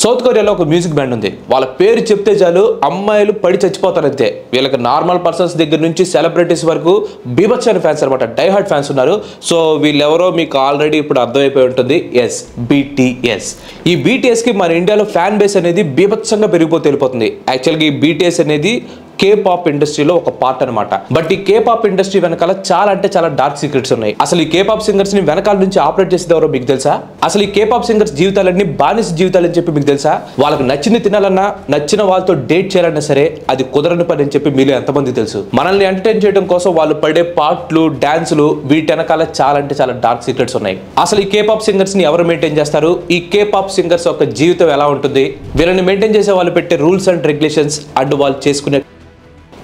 South కొరియాలో ఒక music band ఉంది. వాళ్ళ పేరు చెప్తే చాలు అమ్మాయిలు పడి చచ్చిపోతారు అంతే. వీళ్ళకి నార్మల్ పర్సన్స్ దగ్గర నుంచి సెలబ్రిటీస్ వరకు బీభత్సమైన ఫ్యాన్స్ అనమాట, డై హార్డ్ ఫ్యాన్స్ ఉన్నారు. సో వీళ్ళెవరో మీకు ఆల్రెడీ ఇప్పుడు అర్థమైపోయి ఉంటుంది. Yes, BTS. ఈ BTS కి మన ఇండియాలో ఫ్యాన్ బేస్ అనేది బీభత్సంగా పెరిగిపోతే వెళ్ళిపోతుంది. యాక్చువల్గా ఈ BTS అనేది K-pop ఇండస్ట్రీలో ఒక పార్ట్ అనమాట. బట్ ఈ K-pop ఇండస్ట్రీ వెనకాల చాలా అంటే చాలా డార్క్ సీక్రెట్స్ ఉన్నాయి. అసలు ఈ K-pop సింగర్స్ ని వెనకాల నుంచి ఆపరేట్ చేసేది ఎవరో మీకు తెలుసా? అసలు ఈ K-pop సింగర్స్ జీవితాలన్నీ బానిస జీవితాలు అని చెప్పి మీకు తెలుసా? వాళ్ళకి నచ్చింది తినాలన్నా, నచ్చిన వాళ్ళతో డేట్ చేయాలన్నా సరే అది కుదరని పని అని చెప్పి మీలో ఎంతమంది తెలుసు? మనల్ని ఎంటర్టైన్ చేయడం కోసం వాళ్ళు పడే పాటలు, డాన్సులు, వీటి వెనకాల చాలా అంటే చాలా డార్క్ సీక్రెట్స్ ఉన్నాయి. అసలు ఈ K-pop సింగర్స్ ని ఎవరు మెయింటైన్ చేస్తారు? ఈ K-pop సింగర్స్ యొక్క జీవితం ఎలా ఉంటుంది? వీళ్ళని మెయింటైన్ చేసే వాళ్ళు పెట్టే రూల్స్ అండ్ రెగ్యులేషన్స్ అండ్ వాళ్ళు చేసుకునే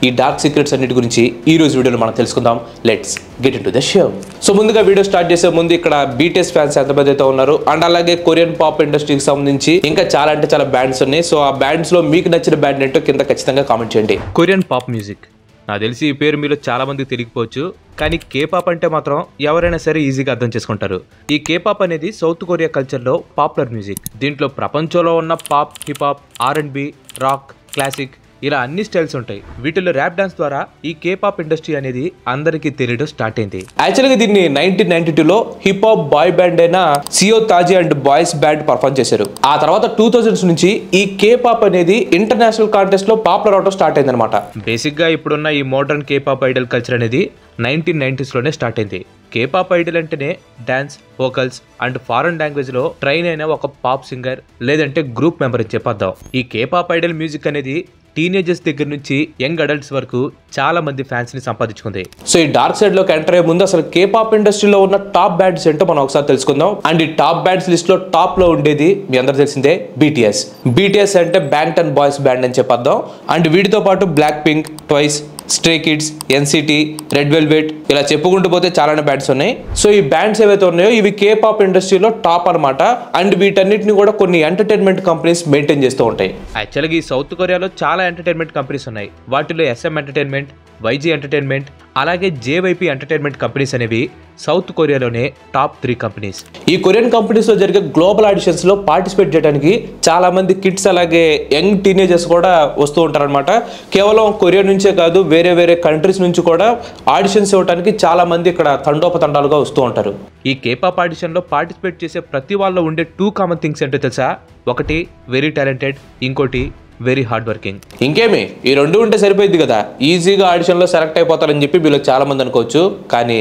ఈ డార్క్ సీక్రెట్స్ అన్నిటి గురించి ఈ రోజు వీడియోలో మనం తెలుసుకుందాం. Let's get in to the show. So ముందుగా వీడియో స్టార్ట్ చేసే ముందు ఇక్కడ BTS ఫ్యాన్స్ ఎంతమంది అయితే ఉన్నారు అండ్ అలాగే కొరియన్ పాప్ ఇండస్ట్రీకి సంబంధించి ఇంకా చాలా అంటే చాలా బ్యాండ్స్ ఉన్నాయి. సో ఆ బ్యాండ్స్ లో మీకు నచ్చిన బ్యాండ్ ఏంటో కింద ఖచ్చితంగా కామెంట్ చేయండి. కొరియన్ పాప్ మ్యూజిక్ నాకు తెలిసి ఈ పేరు మీలో చాలా మందికి తెలియకపోవచ్చు, కానీ K-pop అంటే మాత్రం ఎవరైనా సరే ఈజీగా అర్థం చేసుకుంటారు. ఈ K-pop అనేది సౌత్ కొరియా కల్చర్లో పాపులర్ మ్యూజిక్. దీంట్లో ప్రపంచంలో ఉన్న pop, hip hop, R&B, rock, classic ఇలా అన్ని స్టైల్స్ ఉంటాయి. వీటిలో ర్యాప్ డాన్స్ ద్వారా ఈ K-pop ఇండస్ట్రీ అనేది అందరికీ తెలియడం స్టార్ట్ అయింది. యాక్చువల్గా దీన్ని 1992లో హిప్ హాప్ బాయ్ బ్యాండ్ అయిన సియో తాజీ అండ్ బాయ్స్ బ్యాండ్ పర్ఫామ్ చేశారు. ఆ తర్వాత 2000s నుంచి ఈ K-pop అనేది ఇంటర్నేషనల్ కాంటెస్ట్ లో పాపులర్ అవడం స్టార్ట్ అయింది అనమాట. బేసిక్ గా ఇప్పుడున్న ఈ మోడర్న్ K-pop ఐడల్ కల్చర్ అనేది 1990s లోనే స్టార్ట్ అయింది. K-pop ఐడల్ అంటేనే dance, vocals and foreign language లో ట్రైన్ అయిన ఒక పాప్ సింగర్ లేదంటే గ్రూప్ మెంబర్ అని చెప్పొద్దాం. ఈ K-pop ఐడల్ మ్యూజిక్ అనేది టీనేజర్స్ దగ్గర నుంచి యంగ్ అడల్ట్స్ వరకు చాలా మంది ఫ్యాన్స్ ని సంపాదించుకుంది. సో ఈ డార్క్ సైడ్ లోకి ఎంటర్ అయ్యే ముందు అసలు K-pop ఇండస్ట్రీలో ఉన్న టాప్ బ్యాండ్స్ ఏంటో మనం ఒకసారి తెలుసుకుందాం. అండ్ ఈ టాప్ బ్యాండ్స్ లిస్ట్ లో టాప్ లో ఉండేది మీ అందరూ తెలిసిందే BTS అంటే బ్యాంగ్టన్ బాయ్స్ బ్యాండ్ అని చెప్పొద్దాం. అండ్ వీటితో పాటు Blackpink, Twice, Stray Kids, NCT, Red Velvet ఇలా చెప్పుకుంటూ పోతే చాలానే బ్యాండ్స్ ఉన్నాయి. సో ఈ బ్యాండ్స్ ఏవైతే ఉన్నాయో ఇవి K-pop ఇండస్ట్రీలో టాప్ అనమాట. అండ్ వీటన్నిటిని కూడా కొన్ని ఎంటర్టైన్మెంట్ కంపెనీస్ మెయింటైన్ చేస్తూ ఉంటాయి. యాక్చువల్గా ఈ సౌత్ కొరియాలో చాలా ఎంటర్టైన్మెంట్ కంపెనీస్ ఉన్నాయి. వాటిలో SM ఎంటర్టైన్మెంట్, YG ఎంటర్టైన్మెంట్ అలాగే JYP ఎంటర్టైన్మెంట్ కంపెనీస్ అనేవి సౌత్ కొరియాలోనే టాప్ 3 కంపెనీస్. ఈ కొరియన్ కంపెనీస్ లో జరిగే గ్లోబల్ ఆడిషన్స్ లో పార్టిసిపేట్ చేయడానికి చాలా మంది కిడ్స్ అలాగే యంగ్ టీనేజర్స్ కూడా వస్తూ ఉంటారనమాట. కేవలం కొరియా నుంచే కాదు వేరే వేరే కంట్రీస్ నుంచి కూడా ఆడిషన్స్ ఇవ్వడానికి చాలా మంది ఇక్కడ తండోపతండాలుగా వస్తూ ఉంటారు. ఈ K-pop ఆడిషన్ లో పార్టిసిపేట్ చేసే ప్రతి వాళ్ళు ఉండే 2 కామన్ థింగ్స్ ఏంటో తెలుసా? ఒకటి వెరీ టాలెంటెడ్, ఇంకోటి వెరీ హార్డ్ వర్కింగ్. ఇంకేమి ఈ రెండు ఉంటే సరిపోయింది కదా, ఈజీగా ఆడిషన్ లో సెలెక్ట్ అయిపోతారని చెప్పి వీళ్ళు చాలా మంది అనుకోవచ్చు. కానీ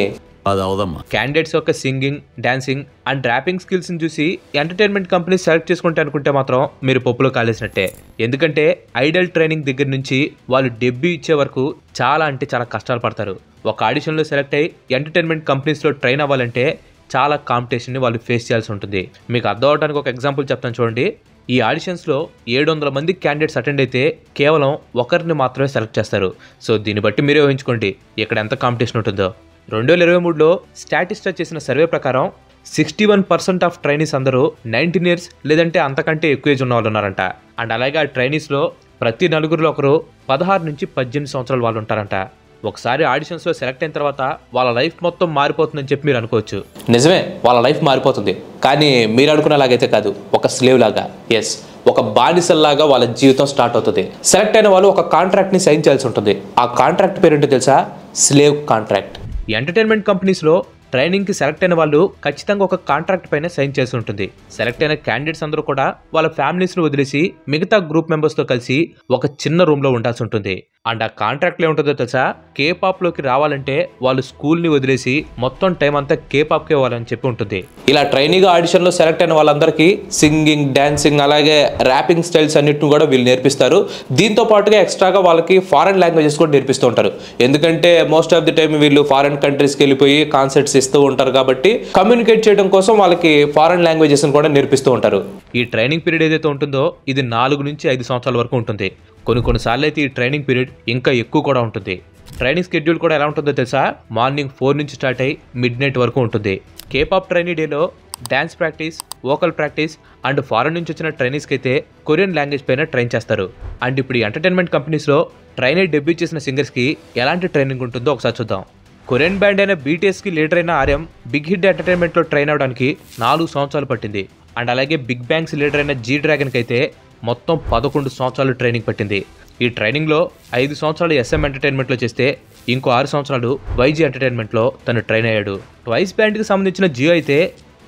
క్యాండిడేట్స్ యొక్క singing, dancing and rapping skills ని చూసి ఎంటర్టైన్మెంట్ కంపెనీస్ సెలెక్ట్ చేసుకుంటే అనుకుంటే మాత్రం మీరు పప్పులో కాలేసినట్టే. ఎందుకంటే ఐడల్ ట్రైనింగ్ దగ్గర నుంచి వాళ్ళు డెబ్యూ ఇచ్చే వరకు చాలా అంటే చాలా కష్టాలు పడతారు. ఒక ఆడిషన్లో సెలెక్ట్ అయ్యి ఎంటర్టైన్మెంట్ కంపెనీస్లో ట్రైన్ అవ్వాలంటే చాలా కాంపిటీషన్ని వాళ్ళు ఫేస్ చేయాల్సి ఉంటుంది. మీకు అర్థం అవడానికి ఒక ఎగ్జాంపుల్ చెప్తాను చూడండి. ఈ ఆడిషన్స్లో 700 మంది క్యాండిడేట్స్ అటెండ్ అయితే కేవలం ఒకరిని మాత్రమే సెలెక్ట్ చేస్తారు. సో దీన్ని బట్టి మీరే ఊహించుకోండి ఇక్కడ ఎంత కాంపిటీషన్ ఉంటుందో. 2023లో స్టాటిస్టా చేసిన సర్వే ప్రకారం 61% ఆఫ్ ట్రైనీస్ అందరూ 19 years లేదంటే అంతకంటే ఎక్కువ ఏజ్ ఉన్న వాళ్ళు ఉన్నారంట. అండ్ అలాగే ఆ ట్రైనీస్లో ప్రతి నలుగురిలో ఒకరు 16 నుంచి 18 సంవత్సరాల వాళ్ళు ఉంటారంట. ఒకసారి ఆడిషన్స్లో సెలెక్ట్ అయిన తర్వాత వాళ్ళ లైఫ్ మొత్తం మారిపోతుందని చెప్పి మీరు అనుకోవచ్చు. నిజమే, వాళ్ళ లైఫ్ మారిపోతుంది. కానీ మీరు అనుకునేలాగైతే కాదు, ఒక స్లేవ్ లాగా, ఎస్ ఒక బానిసల్లాగా వాళ్ళ జీవితం స్టార్ట్ అవుతుంది. సెలెక్ట్ అయిన వాళ్ళు ఒక కాంట్రాక్ట్ ని సైన్ చేయాల్సి ఉంటుంది. ఆ కాంట్రాక్ట్ పేరేంటో తెలుసా? Slave contract. ఎంటర్టైన్మెంట్ కంపెనీస్లో ట్రైనింగ్కి సెలెక్ట్ అయిన వాళ్ళు ఖచ్చితంగా ఒక కాంట్రాక్ట్ పైన సైన్ చేసి ఉంటుంది. సెలెక్ట్ అయిన క్యాండిడేట్స్ అందరూ కూడా వాళ్ళ ఫ్యామిలీస్ను వదిలేసి మిగతా గ్రూప్ మెంబర్స్తో కలిసి ఒక చిన్న రూమ్లో ఉండాల్సి ఉంటుంది. అండ్ ఆ కాంట్రాక్ట్లో ఏముంటుందో తెలుసా? K-popలోకి రావాలంటే వాళ్ళు స్కూల్ని వదిలేసి మొత్తం టైం అంతా K-popకే ఇవ్వాలని చెప్పి ఉంటుంది. ఇలా ట్రైనీగా ఆడిషన్లో సెలెక్ట్ అయిన వాళ్ళందరికీ సింగింగ్, డాన్సింగ్ అలాగే ర్యాపింగ్ స్టైల్స్ అన్నిటిని కూడా వీళ్ళు నేర్పిస్తారు. దీంతో పాటుగా ఎక్స్ట్రాగా వాళ్ళకి ఫారెన్ లాంగ్వేజెస్ కూడా నేర్పిస్తూ ఉంటారు. ఎందుకంటే మోస్ట్ ఆఫ్ ది టైం వీళ్ళు ఫారెన్ కంట్రీస్కి వెళ్ళిపోయి కాన్సర్ట్స్ ఇస్తూ ఉంటారు కాబట్టి కమ్యూనికేట్ చేయడం కోసం వాళ్ళకి ఫారెన్ లాంగ్వేజెస్ కూడా నేర్పిస్తూ ఉంటారు. ఈ ట్రైనింగ్ పీరియడ్ ఏదైతే ఉంటుందో ఇది 4 నుంచి 5 సంవత్సరాల వరకు ఉంటుంది. కొన్నిసార్లు అయితే ఈ ట్రైనింగ్ పీరియడ్ ఇంకా ఎక్కువ కూడా ఉంటుంది. ట్రైనింగ్ షెడ్యూల్ కూడా ఎలా ఉంటుందో తెలుసా? మార్నింగ్ 4 నుంచి స్టార్ట్ అయ్యి మిడ్-నైట్ వరకు ఉంటుంది. K-pop ట్రైనీ డేలో dance practice, vocal practice and foreign నుంచి వచ్చిన ట్రైనీస్కి అయితే కొరియన్ లాంగ్వేజ్ పైన ట్రైన్ చేస్తారు. అండ్ ఇప్పుడు ఎంటర్టైన్మెంట్ కంపెనీస్లో ట్రైనీ డెబ్యూ చేసిన సింగర్స్కి ఎలాంటి ట్రైనింగ్ ఉంటుందో ఒకసారి చూద్దాం. కొరియన్ బ్యాండ్ అయిన BTSకి లీడర్ అయిన RM బిగ్ హిట్ ఎంటర్టైన్మెంట్లో ట్రైన్ అవడానికి 4 సంవత్సరాలు పట్టింది. అండ్ అలాగే బిగ్ బ్యాంగ్స్ లీడర్ అయిన జీ డ్రాగన్కి అయితే మొత్తం 11 సంవత్సరాలు ట్రైనింగ్ పట్టింది. ఈ ట్రైనింగ్లో 5 సంవత్సరాలు SM ఎంటర్టైన్మెంట్లో చేస్తే ఇంకో 6 సంవత్సరాలు YG ఎంటర్టైన్మెంట్లో తను ట్రైన్ అయ్యాడు. ట్వైస్ బ్యాండ్కి సంబంధించిన జియో అయితే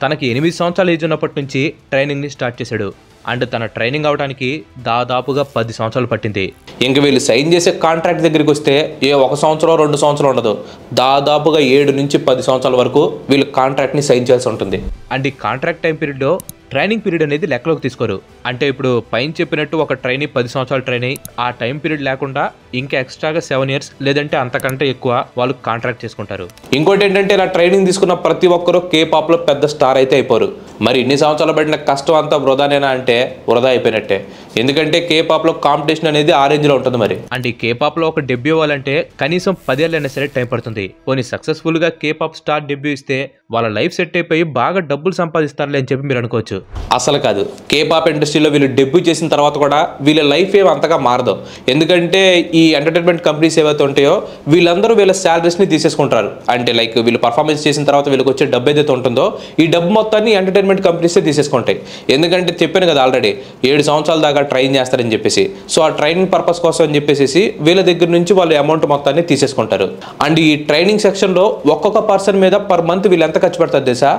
తనకి 8 సంవత్సరాల ఏజ్ ఉన్నప్పటి నుంచి ట్రైనింగ్ని స్టార్ట్ చేశాడు. అండ్ తన ట్రైనింగ్ అవడానికి దాదాపుగా 10 సంవత్సరాలు పట్టింది. ఇంక వీళ్ళు సైన్ చేసే కాంట్రాక్ట్ దగ్గరికి వస్తే 1 సంవత్సరం 2 సంవత్సరాలు ఉండదు, దాదాపుగా 7 నుంచి 10 సంవత్సరాల వరకు వీళ్ళు కాంట్రాక్ట్ని సైన్ చేయాల్సి ఉంటుంది. అండ్ ఈ కాంట్రాక్ట్ టైం పీరియడ్లో ట్రైనింగ్ పీరియడ్ అనేది లెక్కలోకి తీసుకోరు. అంటే ఇప్పుడు పైన చెప్పినట్టు ఒక ట్రైనీ 10 సంవత్సరాలు ట్రైన్ అయ్యి ఆ టైం పీరియడ్ లేకుండా ఇంకా ఎక్స్ట్రాగా 7 years లేదంటే అంతకంటే ఎక్కువ వాళ్ళు కాంట్రాక్ట్ చేసుకుంటారు. ఇంకోటి ఏంటంటే ఇలా ట్రైనింగ్ తీసుకున్న ప్రతి ఒక్కరూ K-pop లో పెద్ద స్టార్ అయితే అయిపోరు. మరి ఇన్ని సంవత్సరాలు పడిన కష్టం అంతా వృధానేనా అంటే వృధా అయిపోయినట్టే. ఎందుకంటే K-pop లో కాంపిటీషన్ అనేది ఆ రేంజ్లో ఉంటుంది. మరి అండ్ ఈ K-pop లో ఒక డెబ్యూ అవ్వాలంటే కనీసం 10 ఏళ్ళైనా సరే టైం పడుతుంది. కొన్ని సక్సెస్ఫుల్గా K-pop స్టార్ డెబ్యూ ఇస్తే వాళ్ళ లైఫ్ సెట్ అయిపోయి బాగా డబ్బులు సంపాదిస్తారులే అని చెప్పి మీరు అనుకోవచ్చు. అసలు కాదు. K-pop ఇండస్ట్రీలో వీళ్ళు డెబ్యూ చేసిన తర్వాత కూడా వీళ్ళ లైఫ్ ఏమి అంతగా మారదు. ఎందుకంటే ఈ ఎంటర్టైన్మెంట్ కంపెనీస్ ఏవైతే ఉంటాయో వీళ్ళందరూ వీళ్ళ శాలరీస్ని తీసేసుకుంటారు. అంటే లైక్ వీళ్ళు పర్ఫార్మెన్స్ చేసిన తర్వాత వీళ్ళకి వచ్చే డబ్బు ఏదైతే ఉంటుందో ఈ డబ్బు మొత్తాన్ని ఎంటర్టైన్మెంట్ కంపెనీసే తీసేసుకుంటాయి. ఎందుకంటే చెప్పాను కదా ఆల్రెడీ 7 సంవత్సరాల దాకా ట్రైన్ చేస్తారని చెప్పేసి. సో ఆ ట్రైనింగ్ పర్పస్ కోసం అని చెప్పేసి వీళ్ళ దగ్గర నుంచి వాళ్ళు అమౌంట్ మొత్తాన్ని తీసేసుకుంటారు. అండ్ ఈ ట్రైనింగ్ సెక్షన్లో ఒక్కొక్క పర్సన్ మీద పర్ మంత్ వీళ్ళు ఎంత ఖర్చు పెడతారు తెలుసా?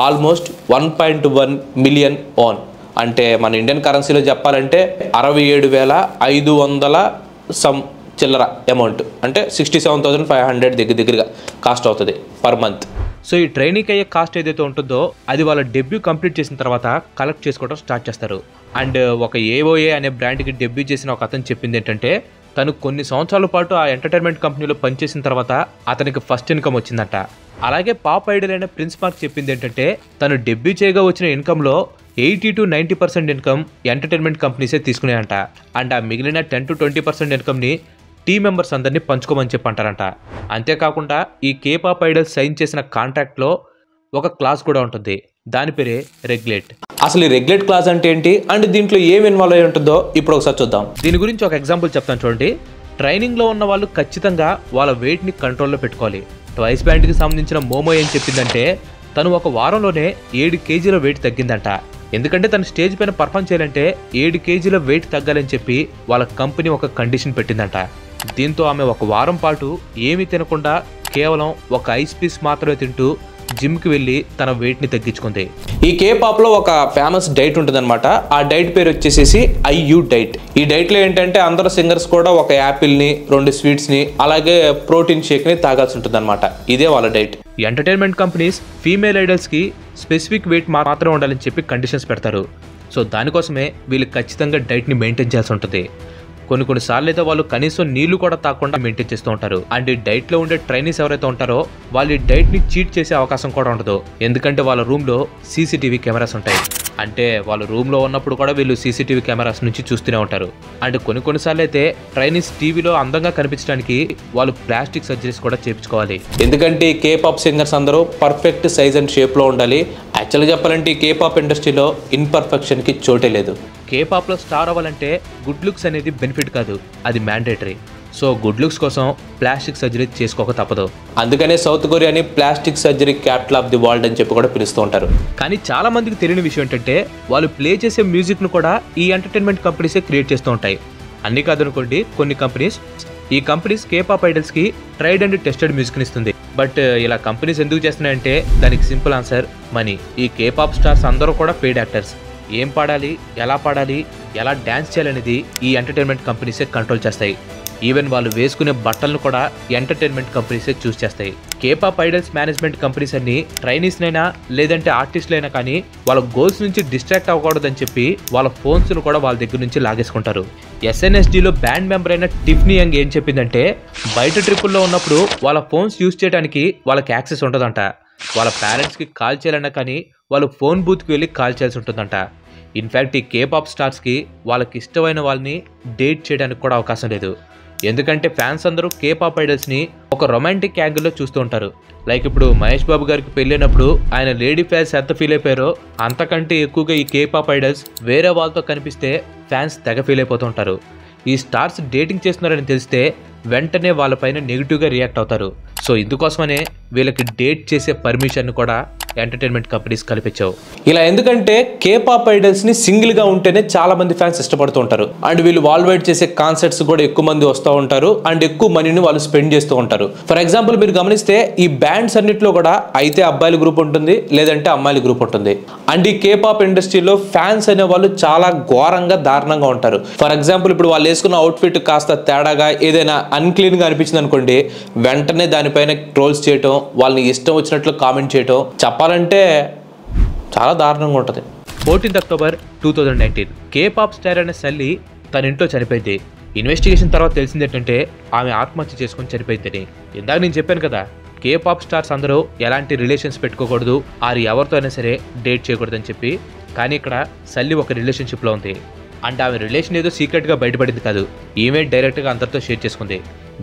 Almost 1.1 million own. అంటే మన ఇండియన్ కరెన్సీలో చెప్పాలంటే 67,500 సమ్ చిల్లర అమౌంట్, అంటే 67,500 దగ్గరగా కాస్ట్ అవుతుంది పర్ మంత్. సో ఈ ట్రైనింగ్ అయ్యే కాస్ట్ ఏదైతే ఉంటుందో అది వాళ్ళ డెబ్యూ కంప్లీట్ చేసిన తర్వాత కలెక్ట్ చేసుకోవడం స్టార్ట్ చేస్తారు. అండ్ ఒక AOA అనే బ్రాండ్కి డెబ్యూ చేసిన ఒక అతను చెప్పింది ఏంటంటే తను కొన్ని సంవత్సరాల పాటు ఆ ఎంటర్టైన్మెంట్ కంపెనీలో పనిచేసిన తర్వాత అతనికి ఫస్ట్ ఇన్కమ్ వచ్చిందట. అలాగే పాప్ ఐడల్ అయిన ప్రిన్స్ మార్క్ చెప్పింది ఏంటంటే తను డెబ్యూ చేయగా వచ్చిన ఇన్కంలో 80 to 90% ఇన్కమ్ ఎంటర్టైన్మెంట్ కంపెనీసే తీసుకున్నాయంట. అండ్ ఆ మిగిలిన 10 to 20% ఇన్కమ్ని టీమ్ మెంబర్స్ అందరినీ పంచుకోమని చెప్పి అంటారంట. అంతేకాకుండా ఈ K-pop ఐడల్ సైన్ చేసిన కాంట్రాక్ట్లో ఒక క్లాస్ కూడా ఉంటుంది, దాని పేరే రెగ్యులేట్. అసలు ఈ రెగ్యులేట్ క్లాస్ అంటే ఏంటి అండ్ దీంట్లో ఏం ఇన్వాల్వ్ అయి ఉంటుందో ఇప్పుడు ఒకసారి చూద్దాం. దీని గురించి ఒక ఎగ్జాంపుల్ చెప్తాను చూడండి. ట్రైనింగ్లో ఉన్న వాళ్ళు ఖచ్చితంగా వాళ్ళ వెయిట్ని కంట్రోల్లో పెట్టుకోవాలి. ట్వైస్ బ్యాండ్కి సంబంధించిన మోమో ఏం చెప్పిందంటే తను ఒక వారంలోనే 7 kg వెయిట్ తగ్గిందంట. ఎందుకంటే తను స్టేజ్ పైన పర్ఫామ్ చేయాలంటే 7 kg వెయిట్ తగ్గాలని చెప్పి వాళ్ళ కంపెనీ ఒక కండిషన్ పెట్టిందంట. దీంతో ఆమె ఒక వారం పాటు ఏమీ తినకుండా కేవలం ఒక ఐస్ పీస్ మాత్రమే తింటూ జిమ్కి వెళ్ళి తన వెయిట్ని తగ్గించుకుంది. ఈ K-pop లో ఒక ఫేమస్ డైట్ ఉంటుందన్నమాట. ఆ డైట్ పేరు వచ్చేసి IU డైట్. ఈ డైట్లో ఏంటంటే అందరు సింగర్స్ కూడా ఒక యాపిల్ని 2 స్వీట్స్ని అలాగే ప్రోటీన్ షేక్ని తాగాల్సి ఉంటుంది అనమాట. ఇదే వాళ్ళ డైట్. ఎంటర్టైన్మెంట్ కంపెనీస్ ఫీమేల్ ఐడల్స్కి స్పెసిఫిక్ వెయిట్ మాత్రం ఉండాలని చెప్పి కండిషన్స్ పెడతారు. సో దానికోసమే వీళ్ళు ఖచ్చితంగా డైట్ని మెయింటైన్ చేయాల్సి ఉంటుంది. కొన్నిసార్లు అయితే వాళ్ళు కనీసం నీళ్లు కూడా తాకుండా మెయింటైన్ చేస్తూ ఉంటారు. అండ్ ఈ డైట్లో ఉండే ట్రైనీస్ ఎవరైతే ఉంటారో వాళ్ళు ఈ డైట్ని చీట్ చేసే అవకాశం కూడా ఉండదు. ఎందుకంటే వాళ్ళ రూమ్లో CCTV కెమెరాస్ ఉంటాయి. అంటే వాళ్ళ రూమ్లో ఉన్నప్పుడు కూడా వీళ్ళు CCTV కెమెరాస్ నుంచి చూస్తూనే ఉంటారు. అండ్ కొన్నిసార్లు అయితే ట్రైనీస్ టీవీలో అందంగా కనిపించడానికి వాళ్ళు ప్లాస్టిక్ సర్జరీస్ కూడా చేయించుకోవాలి. ఎందుకంటే ఈ K-pop సింగర్స్ అందరూ పర్ఫెక్ట్ సైజ్ అండ్ షేప్లో ఉండాలి. యాక్చువల్గా చెప్పాలంటే ఈ K-pop ఇండస్ట్రీలో ఇన్పర్ఫెక్షన్కి చోటే లేదు. K-popలో స్టార్ అవ్వాలంటే గుడ్ లుక్స్ అనేది బెనిఫిట్ కాదు, అది మ్యాండేటరీ. సో గుడ్ లుక్స్ కోసం ప్లాస్టిక్ సర్జరీ చేసుకోక తప్పదు. అందుకనే సౌత్ కొరియాని plastic surgery capital of the world అని చెప్పి కూడా పిలుస్తూ ఉంటారు. కానీ చాలా మందికి తెలియని విషయం ఏంటంటే వాళ్ళు ప్లే చేసే మ్యూజిక్ను కూడా ఈ ఎంటర్టైన్మెంట్ కంపెనీసే క్రియేట్ చేస్తూ ఉంటాయి. అన్ని కాదనుకోండి, కొన్ని కంపెనీస్ ఈ కంపెనీస్ K-pop ఐడల్స్కి ట్రైడ్ అండ్ టెస్టెడ్ మ్యూజిక్ని ఇస్తుంది. బట్ ఇలా కంపెనీస్ ఎందుకు చేస్తున్నాయంటే దానికి సింపుల్ ఆన్సర్ మనీ. ఈ K-pop స్టార్స్ అందరూ కూడా పెయిడ్ యాక్టర్స్. ఏం పాడాలి, ఎలా డ్యాన్స్ చేయాలనేది ఈ ఎంటర్టైన్మెంట్ కంపెనీసే కంట్రోల్ చేస్తాయి. ఈవెన్ వాళ్ళు వేసుకునే బట్టలను కూడా ఎంటర్టైన్మెంట్ కంపెనీసే చూస్ చేస్తాయి. K-pop ఐడల్స్ మేనేజ్మెంట్ కంపెనీస్ అన్ని ట్రైనీస్నైనా లేదంటే ఆర్టిస్టులైనా కానీ వాళ్ళ గోల్స్ నుంచి డిస్ట్రాక్ట్ అవ్వకూడదని చెప్పి వాళ్ళ ఫోన్స్ను కూడా వాళ్ళ దగ్గర నుంచి లాగేసుకుంటారు. SNSD లో బ్యాండ్ మెంబర్ అయిన టిఫ్నీ యంగ్ ఏం చెప్పిందంటే బయట ట్రిప్పుల్లో ఉన్నప్పుడు వాళ్ళ ఫోన్స్ యూజ్ చేయడానికి వాళ్ళకి యాక్సెస్ ఉండదంట. వాళ్ళ పేరెంట్స్కి కాల్ చేయాలన్నా కానీ వాళ్ళు ఫోన్ బూత్కి వెళ్ళి కాల్ చేయాల్సి ఉంటుందంట. ఇన్ఫ్యాక్ట్ ఈ K-pop స్టార్స్కి వాళ్ళకి ఇష్టమైన వాళ్ళని డేట్ చేయడానికి కూడా అవకాశం లేదు. ఎందుకంటే ఫ్యాన్స్ అందరూ K-pop ఐడల్స్ని ఒక రొమాంటిక్ యాంగిల్లో చూస్తూ ఉంటారు. లైక్ ఇప్పుడు మహేష్ బాబు గారికి పెళ్ళైనప్పుడు ఆయన లేడీ ఫ్యాన్స్ ఎంత ఫీల్ అయిపోయారో అంతకంటే ఎక్కువగా ఈ K-pop ఐడల్స్ వేరే వాళ్ళతో కనిపిస్తే ఫ్యాన్స్ తెగ ఫీల్ అయిపోతూ ఉంటారు. ఈ స్టార్స్ డేటింగ్ చేస్తున్నారని తెలిస్తే వెంటనే వాళ్ళపైన నెగిటివ్గా రియాక్ట్ అవుతారు. సో ఇందుకోసమనే వీళ్ళకి డేట్ చేసే పర్మిషన్ కూడా ఎంటర్టైన్మెంట్ కంపెనీస్ కల్పించావు. ఇలా ఎందుకంటే కేపాప్ ఐడల్స్ ని సింగిల్ గా ఉంటేనే చాలా మంది ఫ్యాన్స్ ఇష్టపడుతూ ఉంటారు. అండ్ వీళ్ళు వాల్ వైడ్ చేసే కాన్సర్ట్స్ కూడా ఎక్కువ మంది వస్తూ ఉంటారు అండ్ ఎక్కువ మనీని వాళ్ళు స్పెండ్ చేస్తూ ఉంటారు. ఫర్ ఎగ్జాంపుల్ మీరు గమనిస్తే ఈ బ్యాండ్స్ అన్నిట్లో కూడా అయితే అబ్బాయిల గ్రూప్ ఉంటుంది, లేదంటే అమ్మాయిల గ్రూప్ ఉంటుంది. అండ్ ఈ కేపాప్ ఇండస్ట్రీలో ఫ్యాన్స్ అనే వాళ్ళు చాలా ఘోరంగా దారుణంగా ఉంటారు. ఫర్ ఎగ్జాంపుల్ ఇప్పుడు వాళ్ళు వేసుకున్న అవుట్ఫిట్ కాస్త తేడాగా ఏదైనా అన్క్లీన్ గా అనిపించింది అనుకోండి, వెంటనే దానిపైన ట్రోల్స్ చేయటం, వాళ్ళని ఇష్టం వచ్చినట్లు కామెంట్ చేయటం, చెప్పాలంటే చాలా దారుణంగా ఉంటుంది. 14 అక్టోబర్ 2019 కేపాప్ స్టార్ అయిన సల్లీ తన ఇంట్లో చనిపోయింది. ఇన్వెస్టిగేషన్ తర్వాత తెలిసింది ఏంటంటే ఆమె ఆత్మహత్య చేసుకొని చనిపోయిందని. ఇందాక నేను చెప్పాను కదా, కేపాప్ స్టార్స్ అందరూ ఎలాంటి రిలేషన్స్ పెట్టుకోకూడదు, ఆరు ఎవరితో అయినా సరే డేట్ చేయకూడదని చెప్పి. కానీ ఇక్కడ సల్లీ ఒక రిలేషన్షిప్లో ఉంది. అండ్ ఆమె రిలేషన్ ఏదో సీక్రెట్గా బయటపడింది కాదు, ఈమె డైరెక్ట్గా అందరితో షేర్ చేసుకుంది.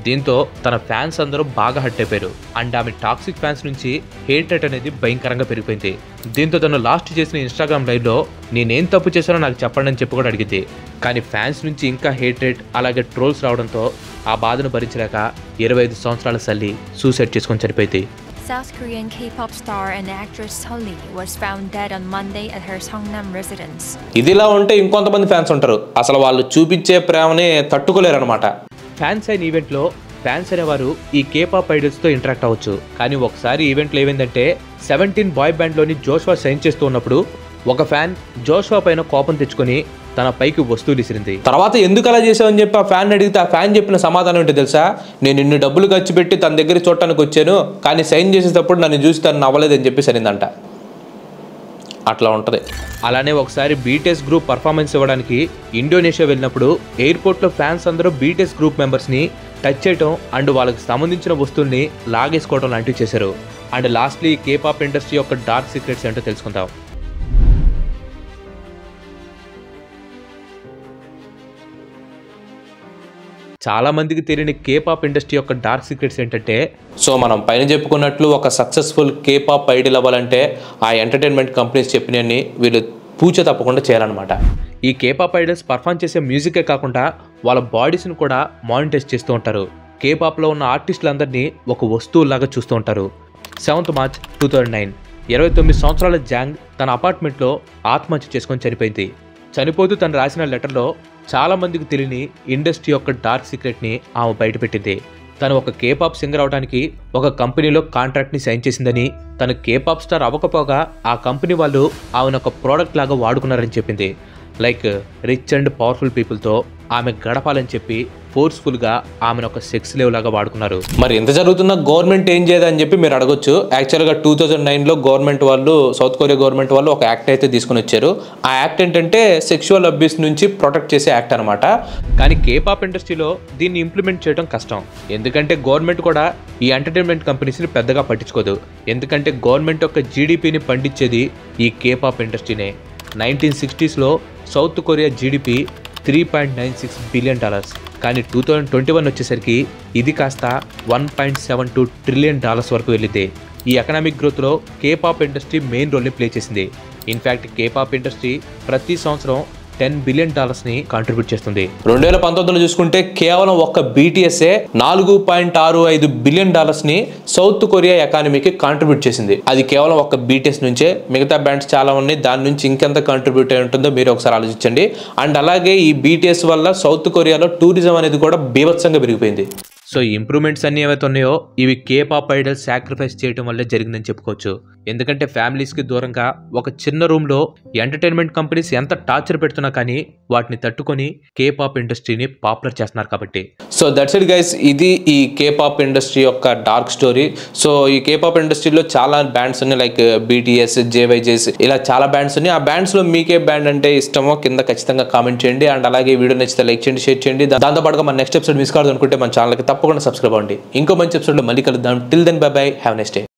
దీంతో తన ఫ్యాన్స్ అందరూ బాగా హర్ట్ అయిపోయారు. అండ్ ఆమె టాక్సిక్ ఫ్యాన్స్ నుంచి హేట్రేట్ అనేది భయంకరంగా పెరిగిపోయింది. దీంతో తను లాస్ట్ చేసిన ఇన్స్టాగ్రామ్ లైవ్లో నేనేం తప్పు చేశానో నాకు చెప్పండి అని చెప్పి కూడా అడిగింది. కానీ ఫ్యాన్స్ నుంచి ఇంకా హేట్రేట్ అలాగే ట్రోల్స్ రావడంతో ఆ బాధను భరించలేక 25 సంవత్సరాల సల్లీ సూసైడ్ చేసుకొని చనిపోయింది. South Korean K-pop star and actress Sully was found dead on Monday at her Songnam residence. ఇదిలా ఉంటే ఇంకొంతమంది ఫ్యాన్స్ ఉంటారు, అసలు వాళ్ళు చూపించే ప్రేమని తట్టుకోలేరు అనమాట. ఫ్యాన్స్ అయిన ఈవెంట్లో ఫ్యాన్స్ అనేవారు ఈ కేపాప్ ఐడల్స్తో ఇంటరాక్ట్ అవ్వచ్చు. కానీ ఒకసారి ఈవెంట్లో ఏమైందంటే 17 బాయ్ బ్యాండ్లోని జోష్వా సైన్ చేస్తూ ఉన్నప్పుడు ఒక ఫ్యాన్ జోష్వా పైన కోపం తెచ్చుకొని తన పైకి వస్తువులు విసిరింది. తర్వాత ఎందుకు అలా చేసావని చెప్పి ఆ ఫ్యాన్ అడిగితే ఆ ఫ్యాన్ చెప్పిన సమాధానం ఏంటో తెలుసా? నేను ఇన్ని డబ్బులు ఖర్చు పెట్టి తన దగ్గర చూడటానికి వచ్చాను, కానీ సైన్ చేసేటప్పుడు నన్ను చూసి తను నవ్వలేదని చెప్పి సరిందంట. అట్లా ఉంటుంది. అలానే ఒకసారి బీటీఎస్ గ్రూప్ పర్ఫార్మెన్స్ ఇవ్వడానికి ఇండోనేషియా వెళ్ళినప్పుడు ఎయిర్పోర్ట్లో ఫ్యాన్స్ అందరూ బీటీఎస్ గ్రూప్ మెంబర్స్ని టచ్ చేయటం అండ్ వాళ్ళకి సంబంధించిన వస్తువుల్ని లాగేసుకోవడం లాంటివి చేశారు. అండ్ లాస్ట్లీ కేపాప్ ఇండస్ట్రీ యొక్క డార్క్ సీక్రెట్స్ ఏంటో తెలుసుకుందాం. చాలా మందికి తెలియని కేపాప్ ఇండస్ట్రీ యొక్క డార్క్ సీక్రెట్స్ ఏంటంటే, సో మనం పైన చెప్పుకున్నట్లు ఒక సక్సెస్ఫుల్ కేపాప్ ఐడల్ అవ్వాలంటే ఆ ఎంటర్టైన్మెంట్ కంపెనీస్ చెప్పినన్ని వీళ్ళు పూచ తప్పకుండా చేయాలన్నమాట. ఈ కేపాప్ ఐడల్స్ పర్ఫామ్ చేసే మ్యూజికే కాకుండా వాళ్ళ బాడీస్ని కూడా మానిటైజ్ చేస్తూ ఉంటారు. కేపాప్లో ఉన్న ఆర్టిస్టులందరినీ ఒక వస్తువులాగా చూస్తూ ఉంటారు. 7th మార్చ్ 2009 29 సంవత్సరాల జాంగ్ తన అపార్ట్మెంట్లో ఆత్మహత్య చేసుకొని చనిపోయింది. చనిపోతూ తను రాసిన లెటర్లో చాలా మందికి తెలియని ఇండస్ట్రీ యొక్క డార్క్ సీక్రెట్ని ఆమె బయటపెట్టింది. తను ఒక కేపాప్ సింగర్ అవడానికి ఒక కంపెనీలో కాంట్రాక్ట్ని సైన్ చేసిందని, తను కేపాప్ స్టార్ అవ్వకపోగా ఆ కంపెనీ వాళ్ళు ఆమెను ఒక ప్రోడక్ట్ లాగా వాడుకున్నారని చెప్పింది. లైక్ రిచ్ అండ్ పవర్ఫుల్ పీపుల్తో ఆమె గడపాలని చెప్పి ఫోర్స్ఫుల్గా ఆమెను ఒక సెక్స్ లేవ్ లాగా వాడుకున్నారు. మరి ఎంత జరుగుతున్నా గవర్నమెంట్ ఏం చేయదని చెప్పి మీరు అడగొచ్చు. యాక్చువల్గా 2009లో గవర్నమెంట్ వాళ్ళు, సౌత్ కొరియా గవర్నమెంట్ వాళ్ళు ఒక యాక్ట్ అయితే తీసుకుని వచ్చారు. ఆ యాక్ట్ ఏంటంటే సెక్షువల్ అబ్యూస్ నుంచి ప్రొటెక్ట్ చేసే యాక్ట్ అనమాట. కానీ కేపాప్ ఇండస్ట్రీలో దీన్ని ఇంప్లిమెంట్ చేయడం కష్టం. ఎందుకంటే గవర్నమెంట్ కూడా ఈ ఎంటర్టైన్మెంట్ కంపెనీస్ని పెద్దగా పట్టించుకోదు. ఎందుకంటే గవర్నమెంట్ యొక్క జీడిపిని పండించేది ఈ కేపాప్ ఇండస్ట్రీనే. 1960sలో సౌత్ కొరియా జీడిపి $3.96 బిలియన్. కానీ 2021 వచ్చేసరికి ఇది కాస్త $1.72 ట్రిలియన్ వరకు వెళ్ళింది. ఈ ఎకనామిక్ గ్రోత్లో కేపాప్ ఇండస్ట్రీ మెయిన్ రోల్ని ప్లే చేసింది. ఇన్ఫ్యాక్ట్ కేపాప్ ఇండస్ట్రీ ప్రతి సంవత్సరం $10 బిలియన్ కాంట్రిబ్యూట్ చేస్తుంది. 2019లో చూసుకుంటే కేవలం ఒక్క బీటీఎస్ఏ $4.65 బిలియన్ ని సౌత్ కొరియా ఎకానమీకి కాంట్రిబ్యూట్ చేసింది. అది కేవలం ఒక్క బీటీఎస్ నుంచే. మిగతా బ్యాండ్స్ చాలా ఉన్నాయి, దాని నుంచి ఇంకెంత కాంట్రిబ్యూట్ అయి ఉంటుందో మీరు ఒకసారి ఆలోచించండి. అండ్ అలాగే ఈ బీటీఎస్ వల్ల సౌత్ కొరియాలో టూరిజం అనేది కూడా బీభత్సంగా పెరిగిపోయింది. సో ఈ ఇంప్రూవ్మెంట్స్ అన్ని ఏవైతే ఉన్నాయో ఇవి కేపాప్ ఐడల్స్ సాక్రిఫైస్ చేయడం వల్లే జరిగిందని చెప్పుకోవచ్చు. ఎందుకంటే ఫ్యామిలీస్కి దూరంగా ఒక చిన్న రూమ్లో ఎంటర్టైన్మెంట్ కంపెనీస్ ఎంత టార్చర్ పెడుతున్నా కానీ వాటిని తట్టుకొని కేపాప్ ఇండస్ట్రీని పాపులర్ చేస్తున్నారు కాబట్టి. సో దట్స్ ఇట్ గైస్, ఇది ఈ కేపాప్ ఇండస్ట్రీ యొక్క డార్క్ స్టోరీ. సో ఈ కేపాప్ ఇండస్ట్రీలో చాలా బ్యాండ్స్ ఉన్నాయి, లైక్ బీటీఎస్, జేవైజేస్, ఇలా చాలా బ్యాండ్స్ ఉన్నాయి. ఆ బ్యాండ్స్లో మీకే బ్యాండ్ అంటే ఇష్టమో కింద ఖచ్చితంగా కామెంట్ చేయండి. అండ్ అలాగే వీడియో నచ్చితే లైక్ చేయండి, షేర్ చేయండి. దాంతోపాటుగా మన నెక్స్ట్ ఎపిసోడ్ మిస్ కాదు అనుకుంటే మన ఛానల్కి తప్పకుండా సబ్స్క్రైబ్ అవ్వండి. ఇంకో మంచి ఎపిసోడ్లో మళ్ళీ కలుద్దాం. Till then bye bye, have next day.